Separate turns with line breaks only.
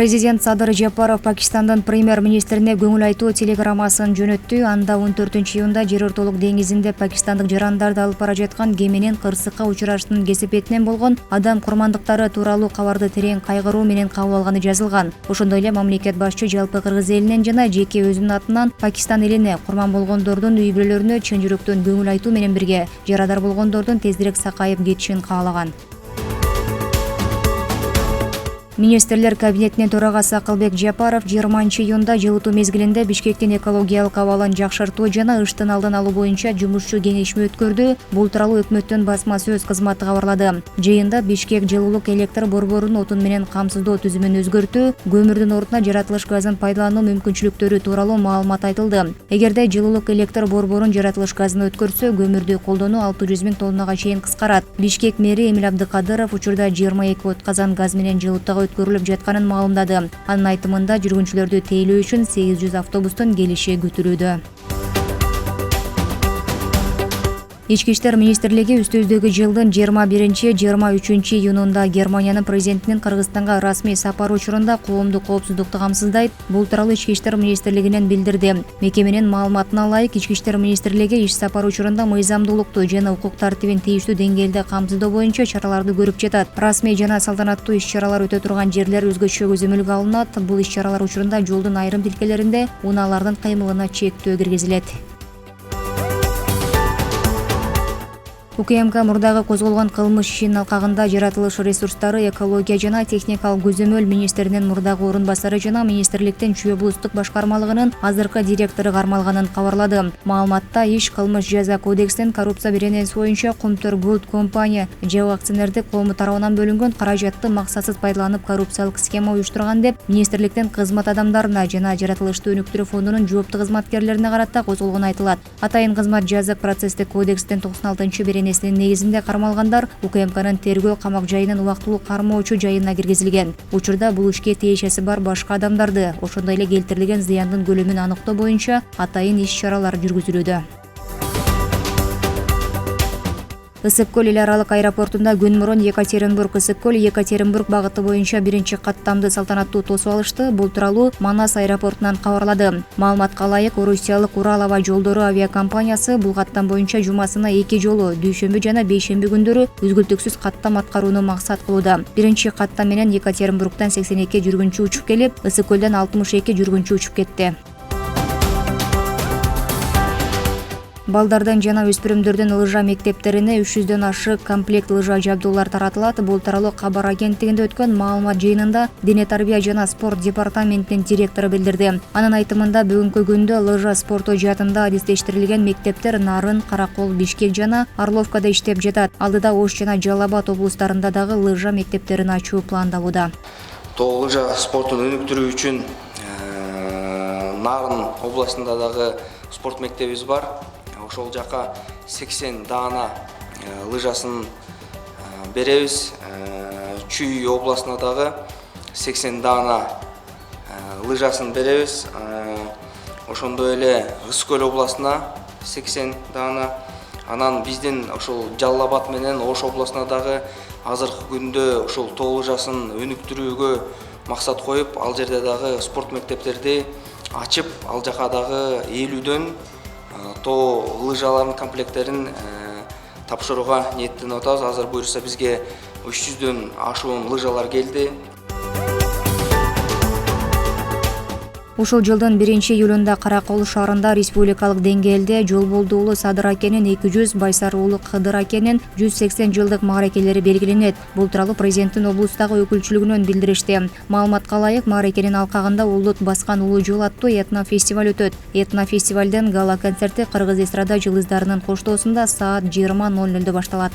Президент Садыр Жапаров Пакистандын премьер-министрине көңүл айтуу телеграммасын жөнөттү. Анда 14-июнда жер ортолук деңизинде пакистандык жарандарды алып бара жаткан кеменин кырсыкка учурашынын кесепетинен болгон адам курмандыктары тууралуу кабарды терең кайгыруу менен кабыл алганы жазылган. Ошондой эле мамлекет башчы жалпы кыргыз элинен жана жеке өзүнүн атынан Пакистан элине курман болгондордун үй бүлөлөрүнө чын жүрөктөн көңүл айтуу менен бирге жарадар болгондордун тезирээк сакайып кетишин каалаган. Министрлер кабинетинин төрагасы Акылбек Жапаров 20-июнда жылытуу мезгилинде Бишкектин экологиялык абалын жакшыртуу жана ыштын алдын алуу боюнча жумушчу кеңешме өткөрдү. Бул тууралуу өкмөттүн басма сөз кызматы кабарлады. Жыйында Бишкек жылуулук электр борборунун отун менен камсыздоо түзүмүн өзгөртүү, көмүрдүн ордуна жаратылыш газын пайдалануу мүмкүнчүлүктөрү тууралуу маалымат айтылды. Эгерде жылуулук электр борборун жаратылыш газын өткөрсө, көмүрдү колдонуу 600 000 тоннага чейин кыскарат. Бишкек мэри Эмил Абдыкадыров учурда 22 отказан газ менен жылытууга өткөрүлүп жатканын маалымдады. Анын айтымында жүргүнчүлөрдү тейлөө үчүн 800 автобустун келиши күтүлүүдө. Ички иштер министрлиги үстүбүздөгү жылдын 21-23 июнунда Германиянын президентинин Кыргызстанга расмий сапары учурунда коомдук коопсуздукту камсыздайт. Бул тууралуу Ички иштер министрлигинен билдирди. Мекеменин маалыматына ылайык, Ички иштер министрлиги иш сапары учурунда мыйзамдуулукту жана укук тартибин тийиштүү деңгээлде камсыздоо боюнча чараларды көрүп жатат. Расмий жана салтанаттуу иш-чаралар өтө турган жерлер өзгөчө көзөмөлгө алынат. Бул иш-чаралар учурунда жолдун айрым тилкелеринде унаалардын кыймылына чектөө киргизилет. УКМК мурдагы козголгон кылмыш ишинин алкагында жаратылыш ресурстары, экология жана техникалык көзөмөл министринин мурдагы орун басары жана министрликтин Чүй облустук башкармалыгынын азыркы директору кармалганын кабарлады. Маалыматта иш кылмыш жаза кодексинин коррупция беренеси боюнча Кумтөр Gold компания жабык акционердик коому тарабынан бөлүнгөн каражатты максатсыз пайдаланып коррупциялык схема уюштурган деп министрликтин кызмат адамдарына жана жаратылышты өнүктүрүү фондунун жооптуу кызматкерлерине карата козголгону айтылат. Атайын кызмат жазык процесстик кодекстин 96 беренесинин негизинде кармалгандар УКМКнын тергөө камак жайынын убактылуу кармоочу жайына киргизилген. Учурда бул ишке тиешеси бар башка адамдарды, ошондой эле келтирилген зыяндын көлөмүн аныктоо боюнча атайын иш-чаралар жүргүзүлүүдө. Ысык-Көл эл аралык аэропортунда күн мурун Екатеринбург багыты боюнча биринчи каттамды салтанаттуу тосуп алышты. Бул тууралуу Манас аэропортунан кабарлады. Маалыматка ылайык, Орусиялык Урал аба жолдору авиакомпаниясы бул каттам боюнча жумасына 2 жолу дүйшөмбү жана бейшемби күндөрү үзгүлтүксүз каттам аткарууну максат кылууда. Биринчи каттам менен Екатеринбургдан 82 жүргүнчү учуп келип, Ысык-Көлдөн 62 жүргүнчү учуп кетти. Балдардан жана өспүрүмдөрдүн лыжа мектептерине 300дөн ашык комплект лыжа жабдуулар таратылат. Бул тууралуу кабар агенттигинде өткөн маалымат жыйынында Дене тарбия жана спорт департаментинин директору билдирди. Анын айтымында бүгүнкү күндө лыжа спорту жаатында адистештирилген мектептер Нарын, Каракол, Бишкек жана Орловкада иштеп жатат. Алдыда Ош жана Жалал Абад облустарында дагы лыжа мектептерин ачуу пландалууда.
Лыжа спортун өнүктүрүү үчүн Нарын областында дагы спорт мектебибиз бар. Ошол жака 80 даана лыжасын беребиз. Чүй областына дагы 80 даана лыжасын беребиз. Ошондой эле Ысык-Көл областына 80 даана. Анан биздин ошол Жалал Абад менен Ош областына дагы азыркы күндө ошол тоо лыжасын өнүктүрүүгө максат коюп, ал жерде дагы спорт мектептерди ачып, ал жака дагы 50дөн тоо лыжалардын комплекттерин тапшырууга ниеттенип атабыз. Азыр буюрса бизге 300дөн ашуун лыжалар келди.
Ушул жылдын 1-июлунда Каракол шаарында республикалык деңгээлде Жолболду уулу Садыр акенин 200, Байсар уулу Кыдыр акенин 180 жылдык мааракелери белгиленет. Бул тууралуу президенттин облустагы өкүлчүлүгүнөн билдиришти. Маалыматка ылайык, мааракенин алкагында Улут баскан улуу жол аттуу этнофестиваль өтөт. Этнофестивалдын гала концерти кыргыз эстрада жылдыздарынын коштоосунда саат 20:00 башталат.